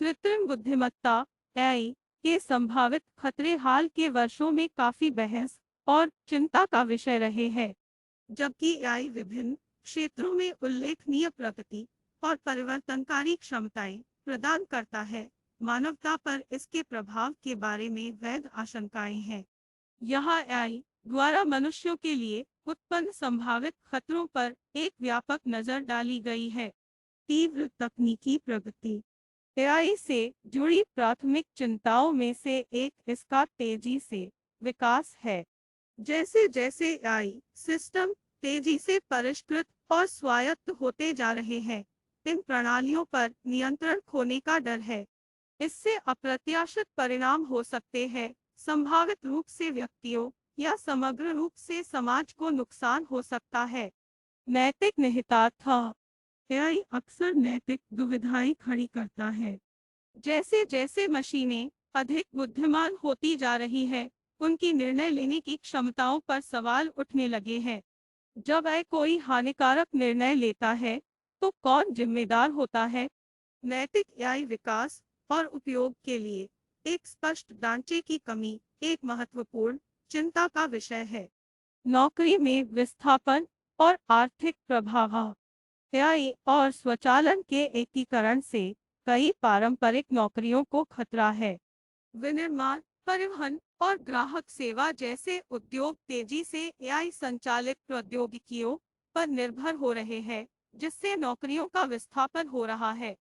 कृत्रिम बुद्धिमत्ता एआई के संभावित खतरे हाल के वर्षों में काफी बहस और चिंता का विषय रहे हैं। जबकि एआई विभिन्न क्षेत्रों में उल्लेखनीय प्रगति और परिवर्तनकारी क्षमताएं प्रदान करता है, मानवता पर इसके प्रभाव के बारे में वैध आशंकाएं हैं। यहाँ एआई द्वारा मनुष्यों के लिए उत्पन्न संभावित खतरों पर एक व्यापक नजर डाली गई है। तीव्र तकनीकी प्रगति एआई से जुड़ी प्राथमिक चिंताओं में से एक इसका तेजी से विकास है। जैसे जैसे एआई सिस्टम तेजी से परिष्कृत और स्वायत्त होते जा रहे हैं, इन प्रणालियों पर नियंत्रण खोने का डर है। इससे अप्रत्याशित परिणाम हो सकते हैं, संभावित रूप से व्यक्तियों या समग्र रूप से समाज को नुकसान हो सकता है। नैतिक निहितार्थ एआई अक्सर नैतिक दुविधाएं खड़ी करता है। जैसे जैसे मशीनें अधिक बुद्धिमान होती जा रही है, उनकी निर्णय लेने की क्षमताओं पर सवाल उठने लगे हैं। जब वह कोई हानिकारक निर्णय लेता है, तो कौन जिम्मेदार होता है? नैतिक एआई विकास और उपयोग के लिए एक स्पष्ट ढांचे की कमी एक महत्वपूर्ण चिंता का विषय है। नौकरी में विस्थापन और आर्थिक प्रभाव एआई और स्वचालन के एकीकरण से कई पारंपरिक नौकरियों को खतरा है। विनिर्माण, परिवहन और ग्राहक सेवा जैसे उद्योग तेजी से एआई संचालित प्रौद्योगिकियों पर निर्भर हो रहे हैं, जिससे नौकरियों का विस्थापन हो रहा है।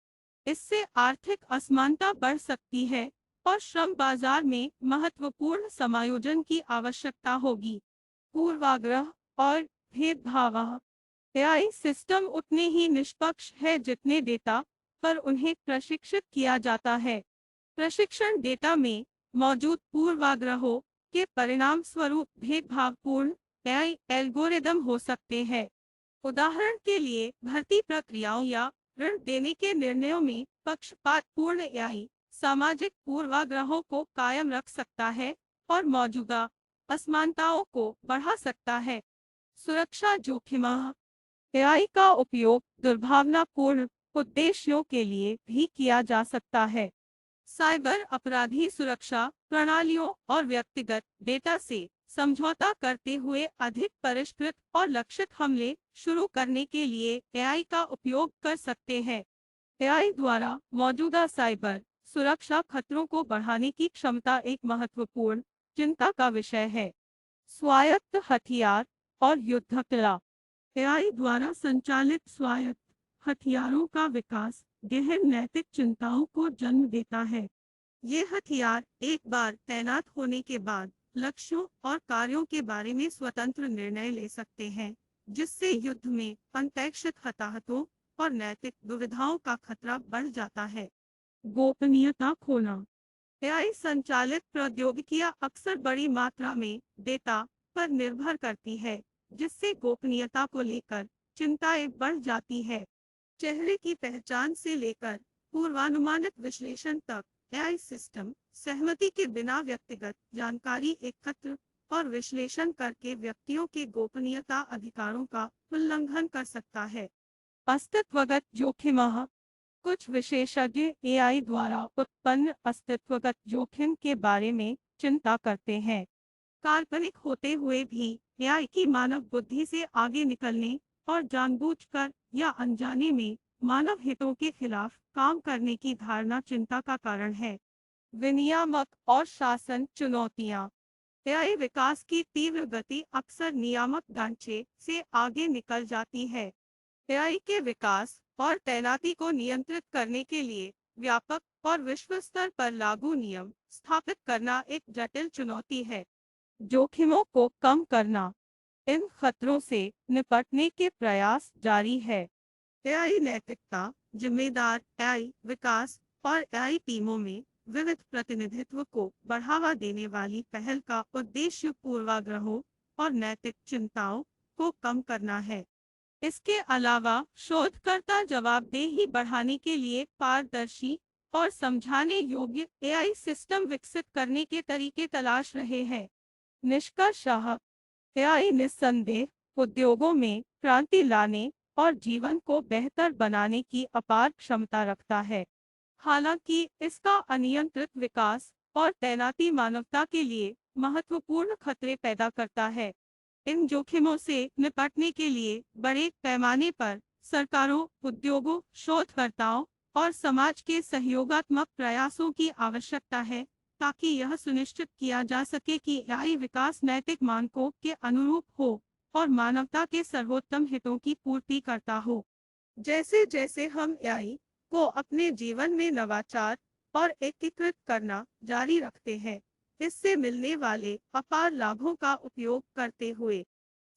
इससे आर्थिक असमानता बढ़ सकती है और श्रम बाजार में महत्वपूर्ण समायोजन की आवश्यकता होगी। पूर्वाग्रह और भेदभाव एआई सिस्टम उतने ही निष्पक्ष है जितने डेटा पर उन्हें प्रशिक्षित किया जाता है। प्रशिक्षण डेटा में मौजूद पूर्वाग्रहों के परिणाम स्वरूप भेदभावपूर्ण एआई एल्गोरिदम हो सकते हैं। उदाहरण के लिए भर्ती प्रक्रियाओं या ऋण देने के निर्णयों में पक्षपातपूर्ण एआई सामाजिक पूर्वाग्रहों को कायम रख सकता है और मौजूदा असमानताओं को बढ़ा सकता है। सुरक्षा जोखिम एआई का उपयोग दुर्भावनापूर्ण उद्देश्यों के लिए भी किया जा सकता है। साइबर अपराधी सुरक्षा प्रणालियों और व्यक्तिगत डेटा से समझौता करते हुए अधिक परिष्कृत और लक्षित हमले शुरू करने के लिए एआई का उपयोग कर सकते हैं। एआई द्वारा मौजूदा साइबर सुरक्षा खतरों को बढ़ाने की क्षमता एक महत्वपूर्ण चिंता का विषय है। स्वायत्त हथियार और युद्ध कला एआई द्वारा संचालित स्वायत्त हथियारों का विकास गहन नैतिक चिंताओं को जन्म देता है। ये हथियार एक बार तैनात होने के बाद लक्ष्यों और कार्यों के बारे में स्वतंत्र निर्णय ले सकते हैं, जिससे युद्ध में अनपेक्षित हताहतों और नैतिक दुविधाओं का खतरा बढ़ जाता है। गोपनीयता खोना एआई संचालित प्रौद्योगिकियां अक्सर बड़ी मात्रा में डेटा पर निर्भर करती है, जिससे गोपनीयता को लेकर चिंताएं बढ़ जाती है। चेहरे की पहचान से लेकर पूर्वानुमानित विश्लेषण तक एआई सिस्टम सहमति के बिना व्यक्तिगत जानकारी एकत्र और विश्लेषण करके व्यक्तियों के गोपनीयता अधिकारों का उल्लंघन कर सकता है। अस्तित्वगत जोखिम कुछ विशेषज्ञ एआई द्वारा उत्पन्न अस्तित्वगत जोखिम के बारे में चिंता करते हैं। काल्पनिक होते हुए भी एआई की मानव बुद्धि से आगे निकलने और जानबूझकर या अनजाने में मानव हितों के खिलाफ काम करने की धारणा चिंता का कारण है। विनियामक और शासन चुनौतियां एआई विकास की तीव्र गति अक्सर नियामक ढांचे से आगे निकल जाती है। एआई के विकास और तैनाती को नियंत्रित करने के लिए व्यापक और विश्व स्तर पर लागू नियम स्थापित करना एक जटिल चुनौती है। जोखिमों को कम करना इन खतरों से निपटने के प्रयास जारी है। एआई नैतिकता जिम्मेदार एआई विकास और एआई टीमों में विविध प्रतिनिधित्व को बढ़ावा देने वाली पहल का उद्देश्य पूर्वाग्रहों और नैतिक चिंताओं को कम करना है। इसके अलावा शोधकर्ता जवाबदेही बढ़ाने के लिए पारदर्शी और समझाने योग्य एआई सिस्टम विकसित करने के तरीके तलाश रहे हैं। निष्कर्षतः एआई निस्संदेह उद्योगों में क्रांति लाने और जीवन को बेहतर बनाने की अपार क्षमता रखता है। हालांकि इसका अनियंत्रित विकास और तैनाती मानवता के लिए महत्वपूर्ण खतरे पैदा करता है। इन जोखिमों से निपटने के लिए बड़े पैमाने पर सरकारों, उद्योगों, शोधकर्ताओं और समाज के सहयोगात्मक प्रयासों की आवश्यकता है, ताकि यह सुनिश्चित किया जा सके कि एआई विकास नैतिक मानकों के अनुरूप हो और मानवता के सर्वोत्तम हितों की पूर्ति करता हो। जैसे जैसे हम एआई को अपने जीवन में नवाचार और एकीकृत करना जारी रखते हैं, इससे मिलने वाले अपार लाभों का उपयोग करते हुए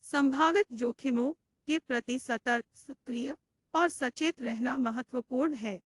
संभावित जोखिमों के प्रति सतर्क, सक्रिय और सचेत रहना महत्वपूर्ण है।